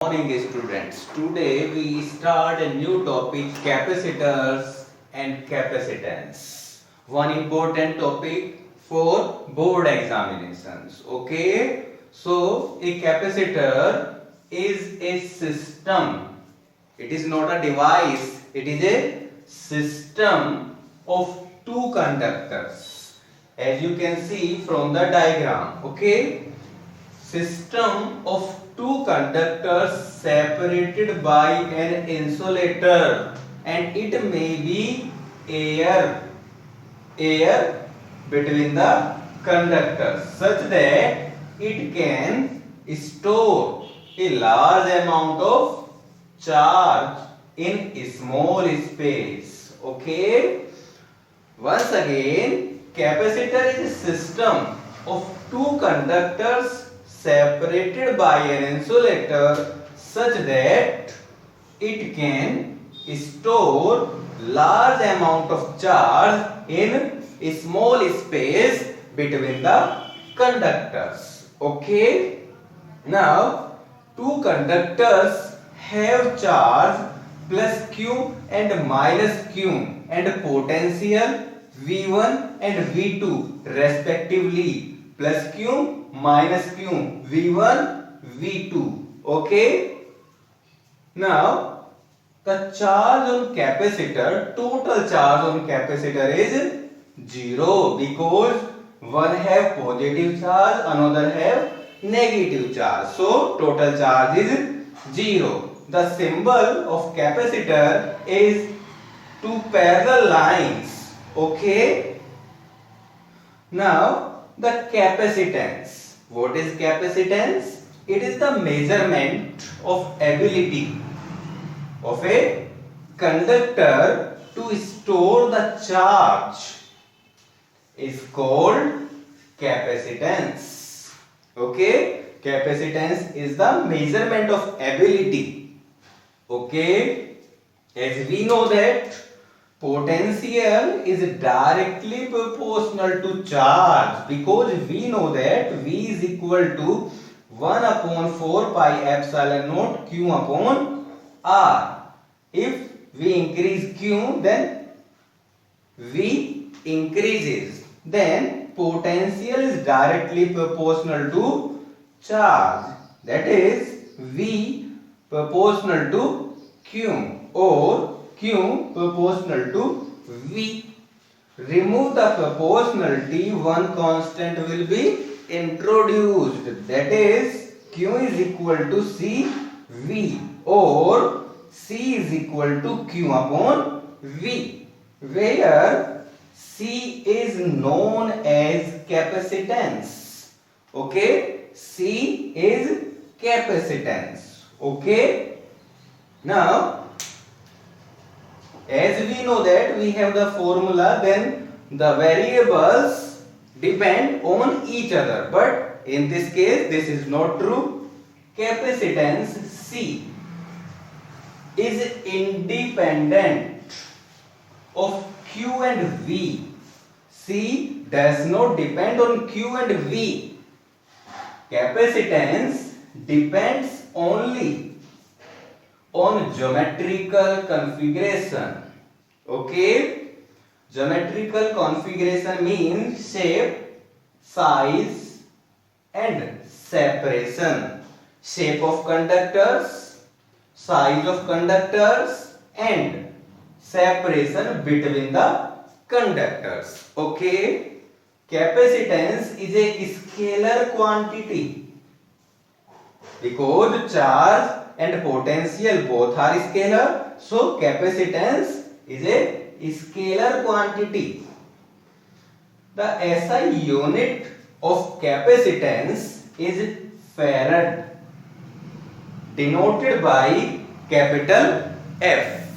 Morning students. Today we start a new topic, capacitors and capacitance. One important topic for board examinations. Okay. So a capacitor is a system. It is not a device. It is a system of two conductors. As you can see from the diagram. Okay. System of two conductors separated by an insulator, and it may be air between the conductors such that it can store a large amount of charge in a small space. Okay. Once again, capacitor is a system of two conductors separated by an insulator such that it can store large amount of charge in a small space between the conductors. Okay. Now, two conductors have charge plus q and minus q and potential V1 and V2 respectively, plus q minus q, V1 V2. Okay. Now the charge on capacitor, total charge on capacitor is 0 because one have positive charge, another have negative charge. So total charge is 0. The symbol of capacitor is two parallel lines. Okay. Now the capacitance. What is capacitance? It is the measurement of ability of a conductor to store the charge is called capacitance. Okay. Capacitance is the measurement of ability. Okay. As we know that potential is directly proportional to charge, because we know that V is equal to 1 upon 4 pi epsilon naught Q upon R. If we increase Q, then V increases. Then potential is directly proportional to charge. That is V proportional to Q or Q proportional to V. Remove the proportionality, one constant will be introduced. That is Q is equal to C V or C is equal to Q upon V, where C is known as capacitance. Okay. C is capacitance. Okay. Now, as we know that we have the formula, then the variables depend on each other, but in this case this is not true. Capacitance C is independent of Q and V. C does not depend on Q and V. Capacitance depends only on geometrical configuration. Okay. Geometrical configuration means shape, size and separation. Shape of conductors, size of conductors and separation between the conductors. Okay. Capacitance is a scalar quantity because charge and potential both are scalar. So capacitance is a scalar quantity. The SI unit of capacitance is farad, denoted by capital F.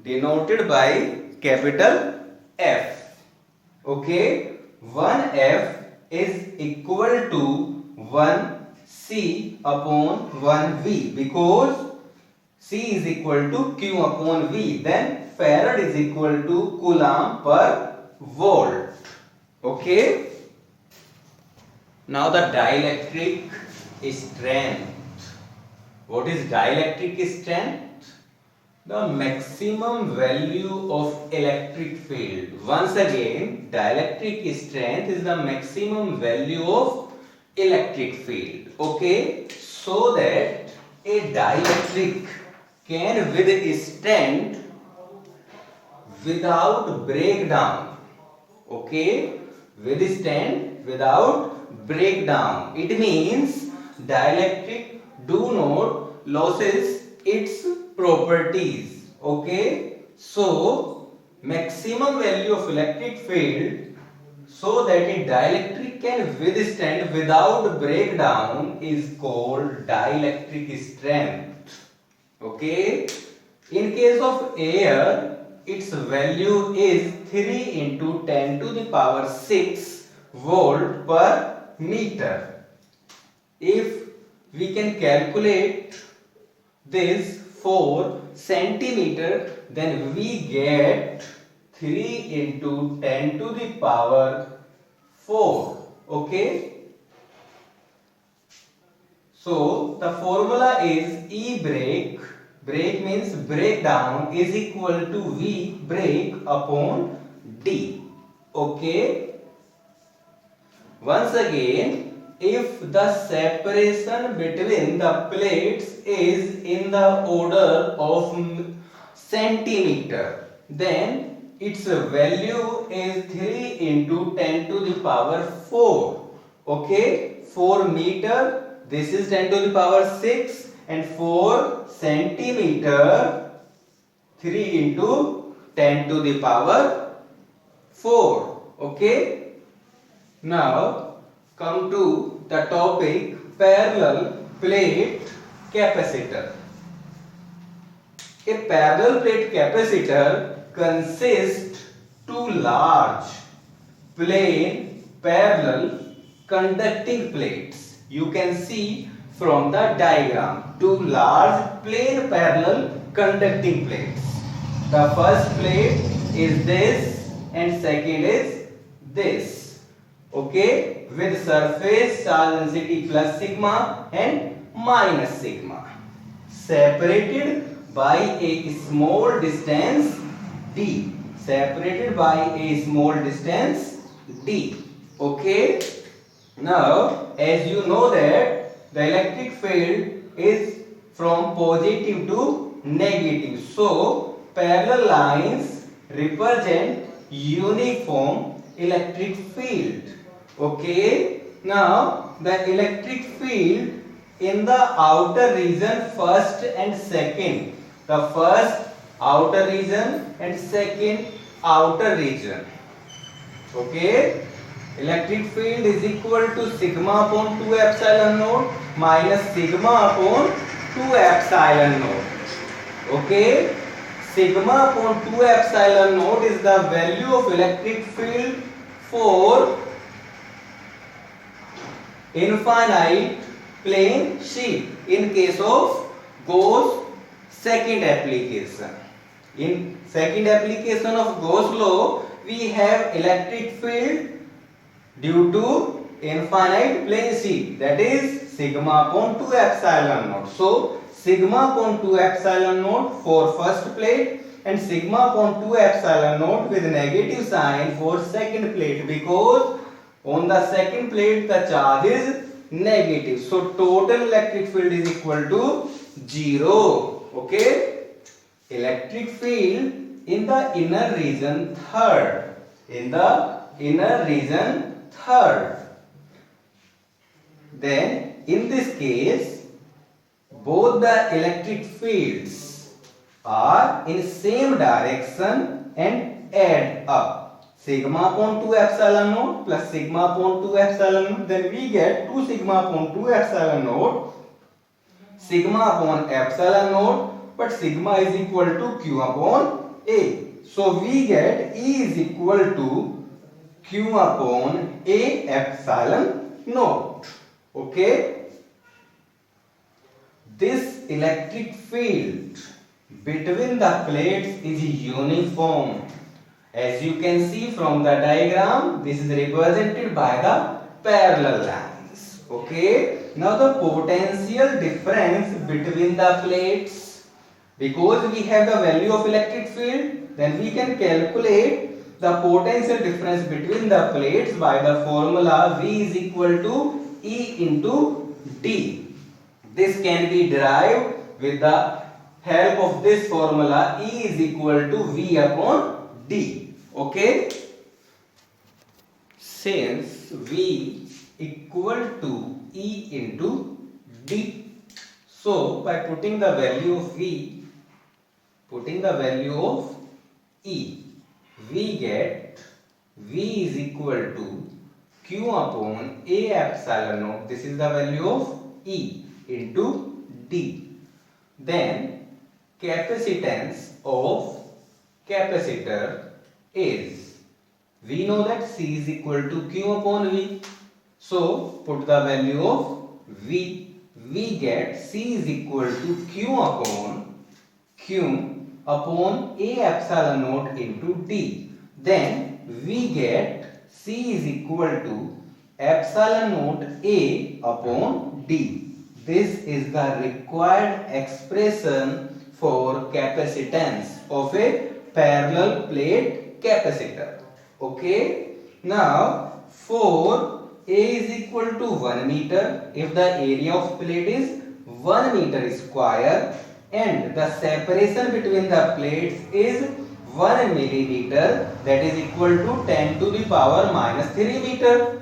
Denoted by capital F. Okay. 1F is equal to 1C upon 1V because C is equal to Q upon V. Then farad is equal to coulomb per volt. Okay. Now the dielectric strength. What is dielectric strength? The maximum value of electric field. Once again, dielectric strength is the maximum value of electric field. Okay, so that a dielectric can withstand without breakdown. Okay, withstand without breakdown. It means dielectric do not loses its properties. Okay, so maximum value of electric field so that a dielectric can withstand without breakdown is called dielectric strength. Okay, in case of air, its value is 3 into 10 to the power 6 volt per meter. If we can calculate this for centimeter, then we get 3 into 10 to the power 4. Okay. So the formula is E break. Break means breakdown is equal to V break upon D. Okay. Once again, if the separation between the plates is in the order of centimeter, then its value is 3 into 10 to the power 4. Okay, 4 meter. This is 10 to the power 6 and 4 centimeter, 3 into 10 to the power 4. Okay. Now come to the topic parallel plate capacitor. A parallel plate capacitor consists two large plain parallel conducting plates. You can see from the diagram two large plain parallel conducting plates. The first plate is this and second is this. Okay, with surface charge density plus sigma and minus sigma, separated by a small distance d. Separated by a small distance d. Okay. Now, as you know that the electric field is from positive to negative. So, parallel lines represent uniform electric field. Okay. Now, the electric field in the outer region first and second. The first outer region and second outer region. Okay. Electric field is equal to sigma upon 2 epsilon naught minus sigma upon 2 epsilon naught. Okay. Sigma upon 2 epsilon naught is the value of electric field for infinite plane sheet in case of Gauss second application. In second application of Gauss law, we have electric field due to infinite plane sheet, that is sigma upon 2 epsilon naught. So sigma upon 2 epsilon naught for first plate and sigma upon 2 epsilon naught with negative sign for second plate, because on the second plate the charge is negative. So total electric field is equal to 0. Okay. Electric field in the inner region third. In the inner region third. Then in this case both the electric fields are in same direction and add up. Sigma upon 2 epsilon naught plus sigma upon 2 epsilon naught, then we get 2 sigma upon 2 epsilon naught, sigma upon epsilon naught, but sigma is equal to q upon a. So we get E is equal to q upon a epsilon naught. Okay. This electric field between the plates is uniform As you can see from the diagram, this is represented by the parallel lines. Okay. Now the potential difference between the plates, because we have the value of electric field, then we can calculate the potential difference between the plates by the formula V is equal to E into D. This can be derived with the help of this formula. E is equal to V upon D. Okay. Since V equal to E into D, so by putting the value of V, putting the value of E, we get V is equal to Q upon A epsilon naught. This is the value of E into D. Then capacitance of capacitor is, we know that C is equal to Q upon V. So put the value of V. We get C is equal to Q upon A epsilon naught into D. Then we get C is equal to epsilon naught A upon D. This is the required expression for capacitance of a parallel plate capacitor. Okay. Now for A is equal to 1 meter if the area of plate is 1 meter square and the separation between the plates is 1 millimeter, that is equal to 10 to the power minus 3 meter.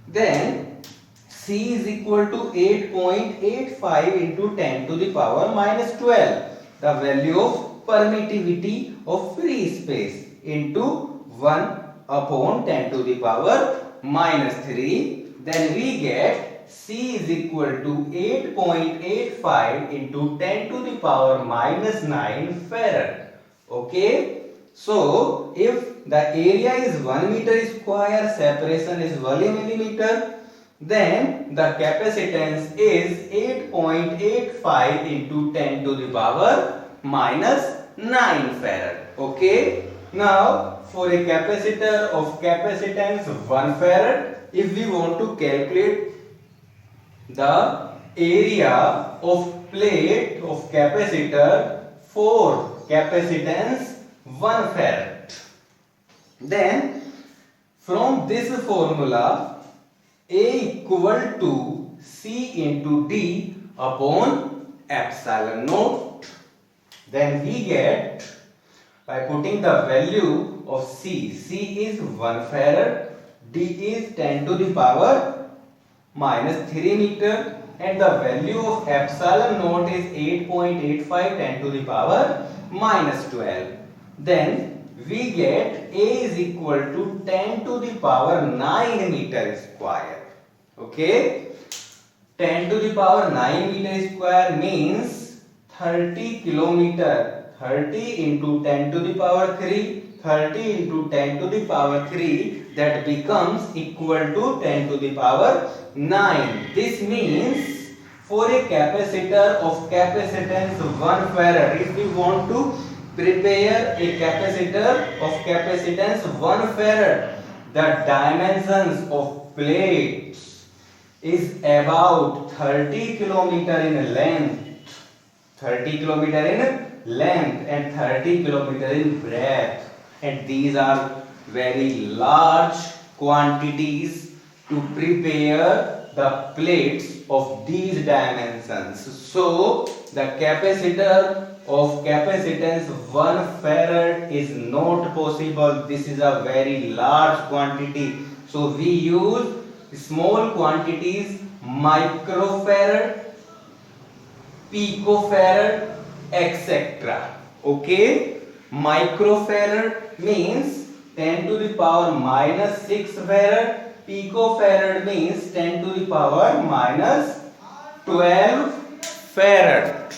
Then C is equal to 8.85 into 10 to the power minus 12. The value of permittivity of free space into 1 upon 10 to the power minus 3. Then we get C is equal to 8.85 into 10 to the power minus 9 farad. Okay. So if the area is 1 meter square, separation is 1 millimeter, then the capacitance is 8.85 into 10 to the power minus 9 farad. Okay. Now for a capacitor of capacitance 1 farad, if we want to calculate the area of plate of capacitor for capacitance 1 farad, then from this formula A equal to C into D upon epsilon naught, then we get, by putting the value of C is 1 farad, D is 10 to the power minus 3 meter, and the value of epsilon naught is 8.85 10 to the power minus 12. Then we get A is equal to 10 to the power 9 meter square. Okay. 10 to the power 9 meter square means 30 kilometer. 30 into 10 to the power 3, 30 into 10 to the power 3, that becomes equal to 10 to the power 9. This means for a capacitor of capacitance 1 farad, if we want to prepare a capacitor of capacitance 1 farad, the dimensions of plates is about 30 kilometer in length, 30 kilometer in length and 30 kilometer in breadth, and these are very large quantities to prepare the plates of these dimensions. So the capacitor of capacitance 1 farad is not possible. This is a very large quantity, so we use small quantities, microfarad, picofarad, etc. Okay. Microfarad means 10 to the power minus 6 farad. Picofarad means 10 to the power minus 12 farad.